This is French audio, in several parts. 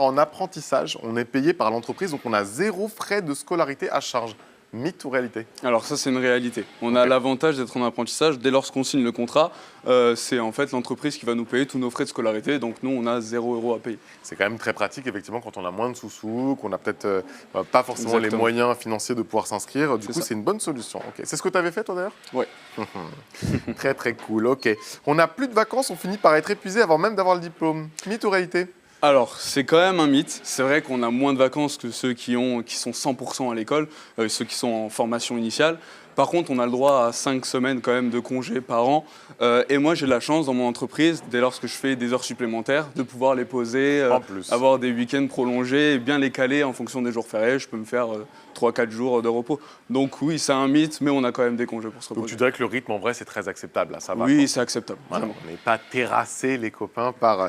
En apprentissage, on est payé par l'entreprise, donc on a 0 frais de scolarité à charge. Mythe ou réalité? Alors ça, c'est une réalité. On a l'avantage d'être en apprentissage. Dès lors qu'on signe le contrat, c'est en fait l'entreprise qui va nous payer tous nos frais de scolarité. Donc nous, on a 0 € à payer. C'est quand même très pratique, effectivement, quand on a moins de sous-sous, qu'on n'a peut-être pas forcément les Exactement. moyens financiers de pouvoir s'inscrire. Du coup, ça. c'est une bonne solution. Ok. C'est ce que tu avais fait, toi, d'ailleurs? Ouais. Très, très cool. Ok. On n'a plus de vacances, on finit par être épuisé avant même d'avoir le diplôme. Mythe ou réalité? Alors, c'est quand même un mythe. C'est vrai qu'on a moins de vacances que ceux qui sont 100% à l'école, ceux qui sont en formation initiale. Par contre, on a le droit à 5 semaines quand même de congés par an. Et moi, j'ai la chance dans mon entreprise, dès lors que je fais des heures supplémentaires, de pouvoir les poser, En plus. avoir des week-ends prolongés et bien les caler en fonction des jours fériés. Je peux me faire 3-4 jours de repos. Donc oui, c'est un mythe, mais on a quand même des congés pour se Donc reposer. tu dirais que le rythme, en vrai, c'est très acceptable. Là, ça va. Oui, c'est acceptable. Voilà, Vraiment. on n'est pas terrassé, les copains, par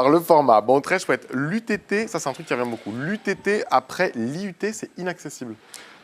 le format. Bon, très chouette. L'UTT, ça, c'est un truc qui revient beaucoup. L'UTT après l'IUT, c'est inaccessible.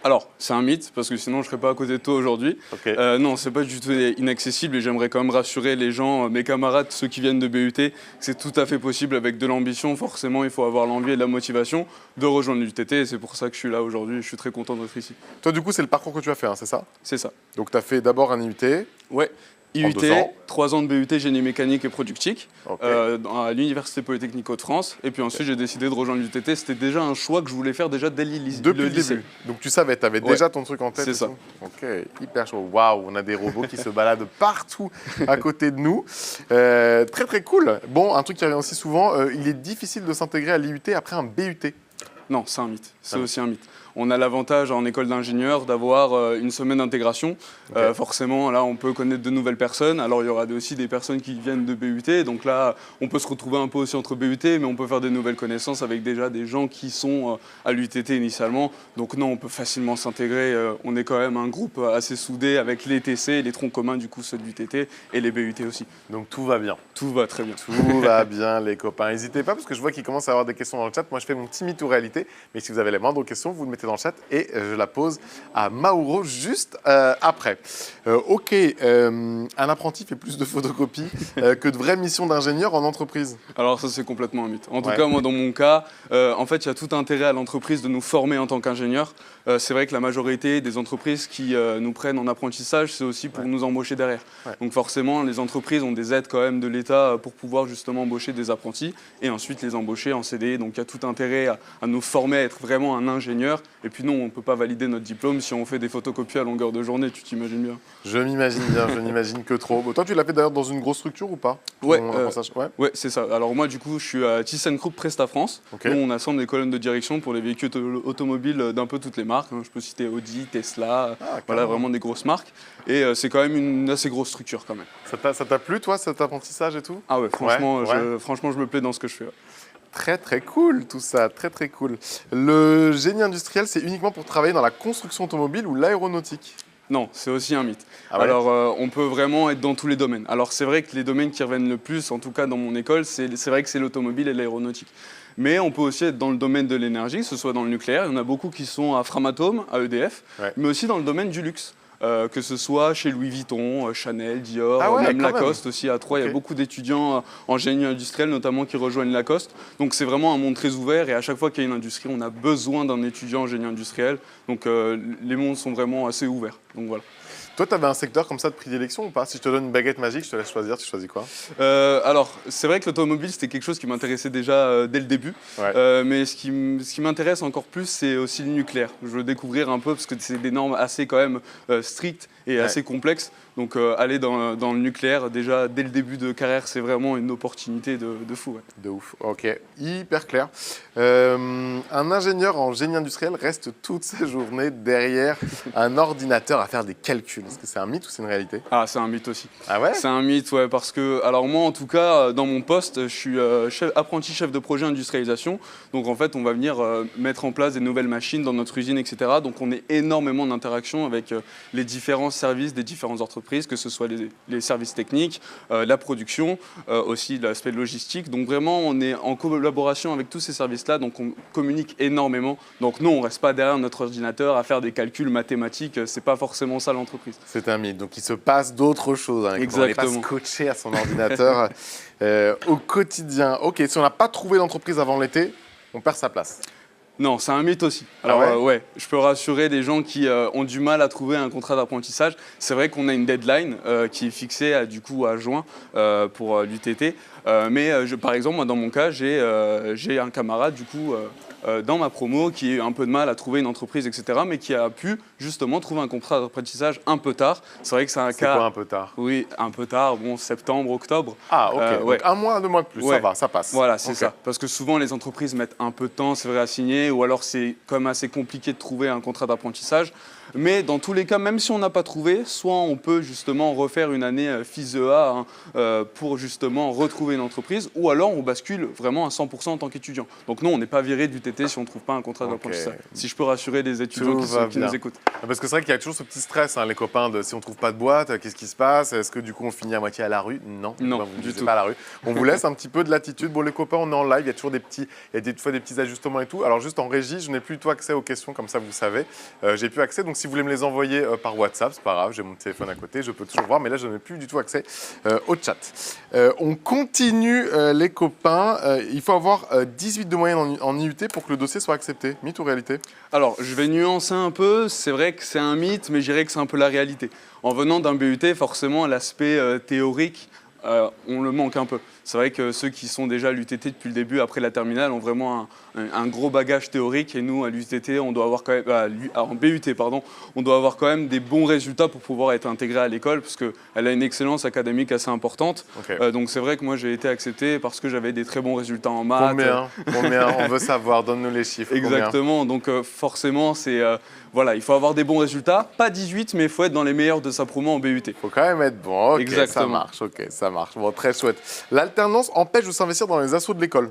Alors, c'est un mythe, parce que sinon je ne serais pas à côté de toi aujourd'hui. Ok. Non, c'est pas du tout inaccessible et j'aimerais quand même rassurer les gens, mes camarades, ceux qui viennent de BUT, que c'est tout à fait possible avec de l'ambition. Forcément, il faut avoir l'envie et la motivation de rejoindre l'UTT et c'est pour ça que je suis là aujourd'hui. Je suis très content d'être ici. Toi, du coup, c'est le parcours que tu as fait, hein, c'est ça? C'est ça. Donc, tu as fait d'abord un IUT. Ouais. En IUT, 2 ans. 3 ans de BUT génie mécanique et productique Ok. à l'Université Polytechnique Hauts-de-France. Et puis ensuite, j'ai décidé de rejoindre l'UTT. C'était déjà un choix que je voulais faire déjà dès le Depuis le lycée. début. Donc, tu savais, tu avais Ouais. déjà ton truc en tête. C'est et ça. tout. Ok, hyper chaud. Waouh, on a des robots qui se baladent partout à côté de nous. Très, très cool. Bon, un truc qui revient aussi souvent, il est difficile de s'intégrer à l'IUT après un BUT. Non, c'est un mythe. C'est Ah. aussi un mythe. On a l'avantage en école d'ingénieur d'avoir une semaine d'intégration. Ok. Forcément, là, on peut connaître de nouvelles personnes. Alors, il y aura aussi des personnes qui viennent de BUT. Donc là, on peut se retrouver un peu aussi entre BUT, mais on peut faire des nouvelles connaissances avec déjà des gens qui sont à l'UTT initialement. Donc non, on peut facilement s'intégrer. On est quand même un groupe assez soudé avec les TC, les troncs communs, du coup, ceux de l'UTT et les BUT aussi. Donc, tout va bien. Tout va très bien. Tout va bien, les copains. N'hésitez pas, parce que je vois qu'il commence à y avoir des questions dans le chat. Moi, je fais mon petit mythe ou réalité. Mais si vous avez les moindres questions, vous le mettez dans le chat et je la pose à Mauro juste après. Ok, un apprenti fait plus de photocopies que de vraies missions d'ingénieur en entreprise. Alors ça, c'est complètement un mythe. En tout Ouais. cas, moi, dans mon cas, en fait, il y a tout intérêt à l'entreprise de nous former en tant qu'ingénieur. C'est vrai que la majorité des entreprises qui nous prennent en apprentissage, c'est aussi pour nous embaucher derrière. Ouais. Donc forcément, les entreprises ont des aides quand même de l'État pour pouvoir justement embaucher des apprentis et ensuite les embaucher en CDI. Donc il y a tout intérêt à nous former à être vraiment un ingénieur. Et puis non, on ne peut pas valider notre diplôme si on fait des photocopies à longueur de journée, tu t'imagines bien. Je m'imagine bien, je n'imagine que trop. Bon, toi, tu l'as fait d'ailleurs dans une grosse structure ou pas? Ouais, Ton apprentissage ouais. Ouais, c'est ça. Alors moi, du coup, je suis à ThyssenKrupp Presta France. Ok. Nous, on assemble des colonnes de direction pour les véhicules automobiles d'un peu toutes les marques. Je peux citer Audi, Tesla, voilà, carrément. vraiment des grosses marques. Et c'est quand même une assez grosse structure quand même. Ça t'a plu, toi, cet apprentissage et tout? Ah ouais, franchement, Ouais. franchement, je me plais dans ce que je fais. Ouais. Très très cool tout ça, très très cool. Le génie industriel, c'est uniquement pour travailler dans la construction automobile ou l'aéronautique? Non, c'est aussi un mythe. Ah ouais. Alors, on peut vraiment être dans tous les domaines. Alors, c'est vrai que les domaines qui reviennent le plus, en tout cas dans mon école, c'est vrai que c'est l'automobile et l'aéronautique. Mais on peut aussi être dans le domaine de l'énergie, que ce soit dans le nucléaire. Il y en a beaucoup qui sont à Framatome, à EDF, Ouais. mais aussi dans le domaine du luxe. Que ce soit chez Louis Vuitton, Chanel, Dior, Ah ouais, même quand Lacoste aussi à Troyes. Il y Ok. a beaucoup d'étudiants en génie industriel notamment qui rejoignent Lacoste. Donc c'est vraiment un monde très ouvert et à chaque fois qu'il y a une industrie, on a besoin d'un étudiant en génie industriel. Donc les mondes sont vraiment assez ouverts. Donc voilà. Toi, tu avais un secteur comme ça de prédilection ou pas? Si je te donne une baguette magique, je te laisse choisir, tu choisis quoi? Alors, c'est vrai que l'automobile, c'était quelque chose qui m'intéressait déjà dès le début. Ouais. Mais ce qui m'intéresse encore plus, c'est aussi le nucléaire. Je veux découvrir un peu, parce que c'est des normes assez quand même strictes et assez complexes. Donc, aller dans le nucléaire, déjà dès le début de carrière, c'est vraiment une opportunité de fou. Ouais. De ouf, ok, hyper clair. Un ingénieur en génie industriel reste toute sa journée derrière un ordinateur à faire des calculs. Est-ce que c'est un mythe ou c'est une réalité? Ah, c'est un mythe aussi. Ah ouais? C'est un mythe, ouais, parce que, alors moi en tout cas, dans mon poste, je suis apprenti chef de projet industrialisation. Donc en fait, on va venir mettre en place des nouvelles machines dans notre usine, etc. Donc on est énormément d'interaction avec les différents services des différentes entreprises, que ce soit les services techniques, la production, aussi l'aspect logistique. Donc vraiment, on est en collaboration avec tous ces services-là, donc on communique énormément. Donc non, on ne reste pas derrière notre ordinateur à faire des calculs mathématiques, c'est pas forcément ça l'entreprise. C'est un mythe. Donc il se passe d'autres choses. Hein, Exactement. On n'est pas scotché à son ordinateur au quotidien. Ok, si on n'a pas trouvé d'entreprise avant l'été, on perd sa place. Non, c'est un mythe aussi. Alors ouais ouais, je peux rassurer les gens qui ont du mal à trouver un contrat d'apprentissage. C'est vrai qu'on a une deadline qui est fixée du coup à juin pour l'UTT. Par exemple, moi dans mon cas, j'ai un camarade du coup dans ma promo qui a eu un peu de mal à trouver une entreprise, etc. Mais qui a pu justement trouver un contrat d'apprentissage un peu tard. C'est vrai que c'est un cas... C'est quoi un peu tard? Oui, un peu tard, bon, septembre, octobre. Ah ok, ouais. Donc 1 mois, 2 mois de plus, ça va, ça passe. Voilà, c'est Ok. ça. Parce que souvent, les entreprises mettent un peu de temps, c'est vrai, à signer, ou alors c'est quand même assez compliqué de trouver un contrat d'apprentissage. Mais dans tous les cas, même si on n'a pas trouvé, soit on peut justement refaire une année FISEA pour justement retrouver une entreprise, ou alors on bascule vraiment à 100% en tant qu'étudiant. Donc non, on n'est pas viré du TT si on ne trouve pas un contrat d'apprentissage. Si je peux rassurer les étudiants qui nous écoutent. Parce que c'est vrai qu'il y a toujours ce petit stress, hein, les copains, de si on ne trouve pas de boîte, qu'est-ce qui se passe? Est-ce que du coup on finit à moitié à la rue? Non, Non, vous du ne tout. pas à la rue. On vous laisse un petit peu de latitude. Bon, les copains, on est en live, il y a toujours des fois des petits ajustements et tout. Alors juste en régie, je n'ai plus du tout accès aux questions, comme ça vous savez. J'ai plus accès, donc si vous voulez me les envoyer par WhatsApp, c'est pas grave, j'ai mon téléphone à côté, je peux toujours voir, mais là je n'ai plus du tout accès au chat. On continue les copains. Il faut avoir 18 de moyenne en IUT pour que le dossier soit accepté. Mythe ou réalité? Alors, je vais nuancer un peu. C'est vrai que c'est un mythe, mais je dirais que c'est un peu la réalité. En venant d'un BUT, forcément, l'aspect théorique, on le manque un peu. C'est vrai que ceux qui sont déjà à l'UTT depuis le début, après la terminale, ont vraiment un gros bagage théorique. Et nous, à l'UTT, on doit avoir quand même, en BUT, pardon, on doit avoir quand même des bons résultats pour pouvoir être intégré à l'école, parce qu'elle a une excellence académique assez importante. Okay. Donc c'est vrai que moi, j'ai été accepté parce que j'avais des très bons résultats en maths. Combien On veut savoir, donne-nous les chiffres. Exactement, donc forcément, voilà, il faut avoir des bons résultats. Pas 18, mais il faut être dans les meilleurs de sa promo en BUT. Il faut quand même être bon. Ok, exactement. Ça marche. Bon, très chouette. L'alternance empêche de s'investir dans les assos de l'école?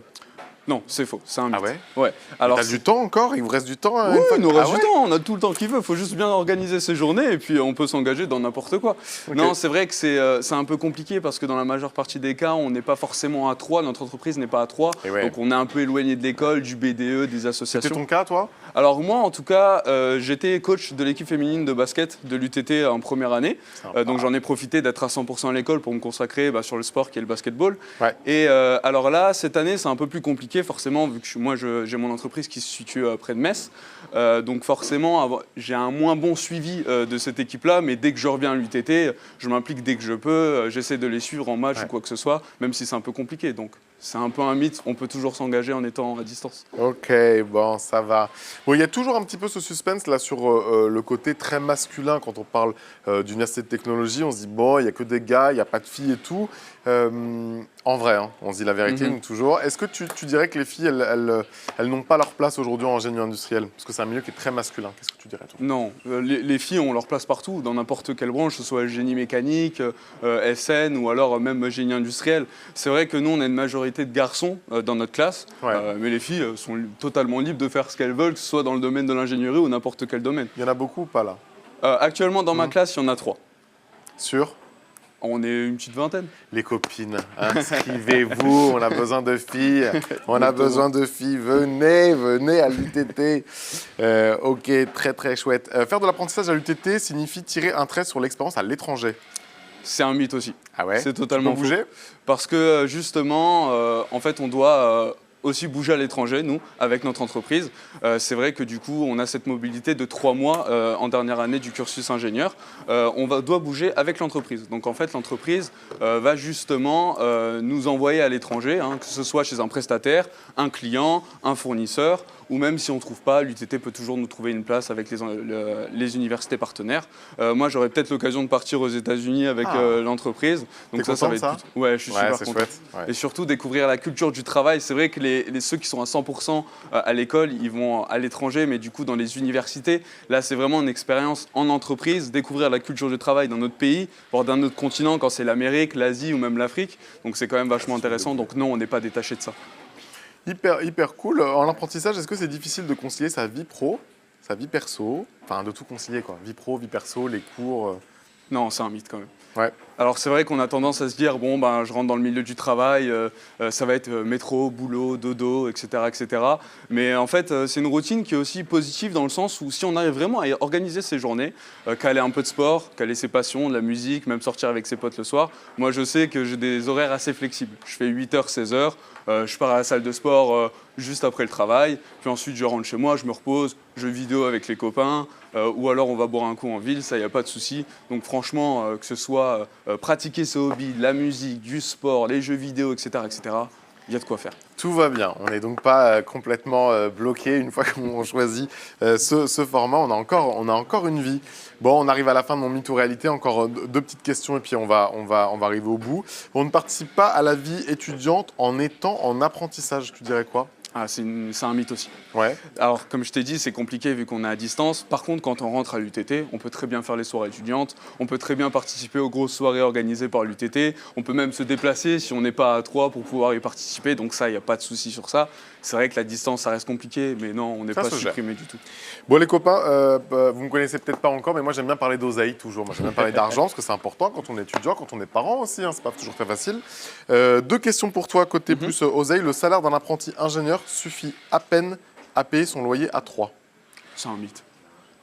Non, c'est faux, c'est un mythe. Ah ouais? Alors, t'as du temps encore? Il vous reste du temps? Oui, il nous reste du temps, on a tout le temps qu'il veut. Il faut juste bien organiser ses journées et puis on peut s'engager dans n'importe quoi. Okay. Non, c'est vrai que c'est un peu compliqué parce que dans la majeure partie des cas, on n'est pas forcément à 3, notre entreprise n'est pas à 3. Donc on est un peu éloigné de l'école, du BDE, des associations. C'était ton cas, toi? Alors moi, en tout cas, j'étais coach de l'équipe féminine de basket de l'UTT en première année. Donc j'en ai profité d'être à 100% à l'école pour me consacrer sur le sport qui est le basketball. Ouais. Et alors là, cette année, c'est un peu plus compliqué forcément, vu que moi, j'ai mon entreprise qui se situe près de Metz. Donc forcément, j'ai un moins bon suivi de cette équipe-là, mais dès que je reviens à l'UTT, je m'implique dès que je peux. J'essaie de les suivre en match ou quoi que ce soit, même si c'est un peu compliqué. Donc c'est un peu un mythe, on peut toujours s'engager en étant à distance. Ok, bon, ça va. Bon, il y a toujours un petit peu ce suspense là sur le côté très masculin quand on parle d'université de technologie. On se dit, bon, il n'y a que des gars, il n'y a pas de filles et tout. En vrai, hein, on se dit la vérité, nous, toujours. Est-ce que tu dirais que les filles, elles n'ont pas leur place aujourd'hui en génie industriel? Parce que c'est un milieu qui est très masculin. Qu'est-ce que tu dirais, toi? Non, les filles ont leur place partout, dans n'importe quelle branche, que ce soit génie mécanique, SN ou alors même génie industriel. C'est vrai que nous, on a une majorité de garçons dans notre classe, mais les filles sont totalement libres de faire ce qu'elles veulent, que ce soit dans le domaine de l'ingénierie ou n'importe quel domaine. Il y en a beaucoup ou pas, là? Actuellement, dans ma classe, il y en a 3. Sur? On est une petite vingtaine. Les copines, inscrivez-vous, on a besoin de filles. On a besoin de filles, venez à l'UTT. Ok, très très chouette. Faire de l'apprentissage à l'UTT signifie tirer un trait sur l'expérience à l'étranger. C'est un mythe aussi. Ah ouais? C'est totalement faux. Bouger? Parce que justement, en fait, on doit aussi bouger à l'étranger, nous, avec notre entreprise. C'est vrai que du coup, on a cette mobilité de 3 mois en dernière année du cursus ingénieur. Doit bouger avec l'entreprise. Donc en fait, l'entreprise va justement nous envoyer à l'étranger, que ce soit chez un prestataire, un client, un fournisseur, ou même si on ne trouve pas, l'UTT peut toujours nous trouver une place avec les universités partenaires. Moi, j'aurai peut-être l'occasion de partir aux États-Unis avec l'entreprise. Donc ça va être ça? Ouais, je suis super content. Chouette. Ouais. Et surtout découvrir la culture du travail. C'est vrai que ceux qui sont à 100% à l'école, ils vont à l'étranger, mais du coup dans les universités, là c'est vraiment une expérience en entreprise, découvrir la culture du travail d'un autre pays, voire d'un autre continent quand c'est l'Amérique, l'Asie ou même l'Afrique. Donc c'est quand même vachement intéressant. Donc non, on n'est pas détaché de ça. Hyper cool. En apprentissage, est-ce que c'est difficile de concilier sa vie pro, sa vie perso, enfin de tout concilier quoi, vie pro, vie perso, les cours? Non, c'est un mythe quand même. Ouais. Alors c'est vrai qu'on a tendance à se dire, bon, je rentre dans le milieu du travail, ça va être métro, boulot, dodo, etc. etc. Mais en fait, c'est une routine qui est aussi positive dans le sens où si on arrive vraiment à organiser ses journées, caler un peu de sport, caler ses passions, de la musique, même sortir avec ses potes le soir, moi je sais que j'ai des horaires assez flexibles. Je fais 8h, 16h, je pars à la salle de sport juste après le travail. Puis ensuite, je rentre chez moi, je me repose, jeux vidéo avec les copains, ou alors on va boire un coup en ville, ça, il n'y a pas de souci. Donc franchement, que ce soit pratiquer ses hobbies, la musique, du sport, les jeux vidéo, etc., il y a de quoi faire. Tout va bien. On n'est donc pas complètement bloqué une fois qu'on choisit ce format. On a encore une vie. Bon, on arrive à la fin de mon mytho réalité. Encore deux petites questions et puis on va arriver au bout. On ne participe pas à la vie étudiante en étant en apprentissage. Tu dirais quoi? Ah, c'est un mythe aussi. Ouais. Alors, comme je t'ai dit, c'est compliqué vu qu'on est à distance. Par contre, quand on rentre à l'UTT, on peut très bien faire les soirées étudiantes, on peut très bien participer aux grosses soirées organisées par l'UTT, on peut même se déplacer si on n'est pas à 3 pour pouvoir y participer. Donc ça, il n'y a pas de souci sur ça. C'est vrai que la distance, ça reste compliqué, mais non, on n'est pas supprimé du tout. Bon, les copains, vous me connaissez peut-être pas encore, mais moi, j'aime bien parler d'oseille toujours. Moi, j'aime bien parler d'argent, parce que c'est important quand on est étudiant, quand on est parent aussi. Hein, c'est pas toujours très facile. Deux questions pour toi, côté plus oseille. Le salaire d'un apprenti ingénieur suffit à peine à payer son loyer à 3. C'est un mythe.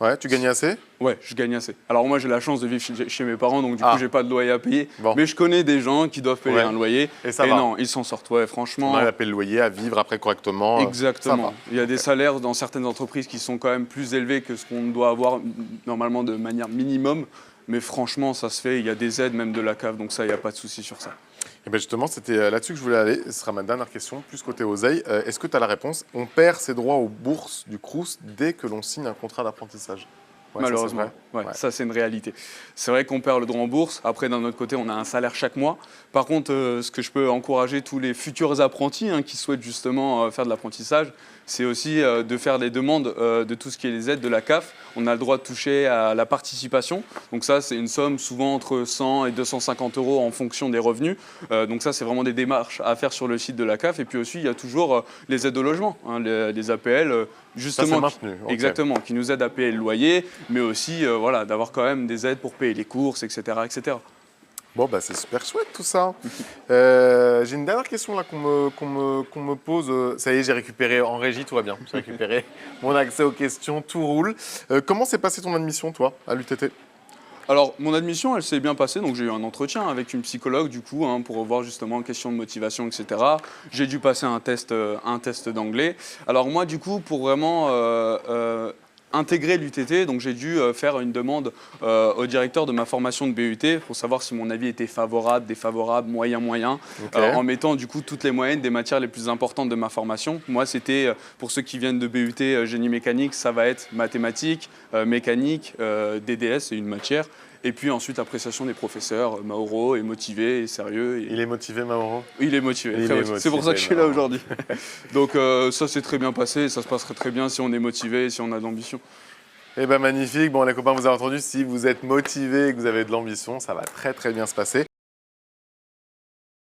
Ouais, tu gagnes assez? Ouais, je gagne assez. Alors moi, j'ai la chance de vivre chez mes parents, donc du coup, j'ai pas de loyer à payer. Bon. Mais je connais des gens qui doivent payer un loyer. Et ça va. Non, ils s'en sortent. Ouais, franchement. On a payer le loyer, à vivre après correctement. Exactement. Il y a des salaires dans certaines entreprises qui sont quand même plus élevés que ce qu'on doit avoir normalement de manière minimum. Mais franchement, ça se fait. Il y a des aides même de la CAF, donc ça, il n'y a pas de souci sur ça. Et bien justement, c'était là-dessus que je voulais aller. Ce sera ma dernière question, plus côté oseille. Est-ce que tu as la réponse? On perd ses droits aux bourses du Crous dès que l'on signe un contrat d'apprentissage. Ouais, malheureusement, ça c'est une réalité. C'est vrai qu'on perd le droit en bourse. Après, d'un autre côté, on a un salaire chaque mois. Par contre, ce que je peux encourager tous les futurs apprentis qui souhaitent justement faire de l'apprentissage, c'est aussi de faire des demandes de tout ce qui est les aides de la CAF. On a le droit de toucher à la participation. Donc ça, c'est une somme souvent entre 100 et 250 euros en fonction des revenus. Donc ça, c'est vraiment des démarches à faire sur le site de la CAF. Et puis aussi, il y a toujours les aides au logement, les APL, justement, ça, c'est maintenu. Exactement, qui nous aident à payer le loyer, mais aussi voilà, d'avoir quand même des aides pour payer les courses, etc. etc. Bon, bah, c'est super chouette tout ça. J'ai une dernière question là qu'on me pose. Ça y est, j'ai récupéré en régie, tout va bien. J'ai récupéré mon accès aux questions, tout roule. Comment s'est passée ton admission, toi, à l'UTT? Alors, mon admission, elle s'est bien passée. Donc, j'ai eu un entretien avec une psychologue, du coup, pour voir justement question de motivation, etc. J'ai dû passer un test d'anglais. Alors, moi, du coup, pour vraiment intégrer l'UTT, donc j'ai dû faire une demande au directeur de ma formation de BUT pour savoir si mon avis était favorable, défavorable, moyen, en mettant du coup toutes les moyennes des matières les plus importantes de ma formation. Moi, c'était, pour ceux qui viennent de BUT génie mécanique, ça va être mathématiques, mécanique, DDS, c'est une matière. Et puis ensuite, appréciation des professeurs. Mauro est motivé et sérieux. Il est motivé, Mauro? Il est motivé. C'est pour ça que je suis là aujourd'hui. Donc ça s'est très bien passé. Ça se passerait très bien si on est motivé et si on a de l'ambition. Eh bien, magnifique. Bon, les copains, vous avez entendu, si vous êtes motivé et que vous avez de l'ambition, ça va très, très bien se passer.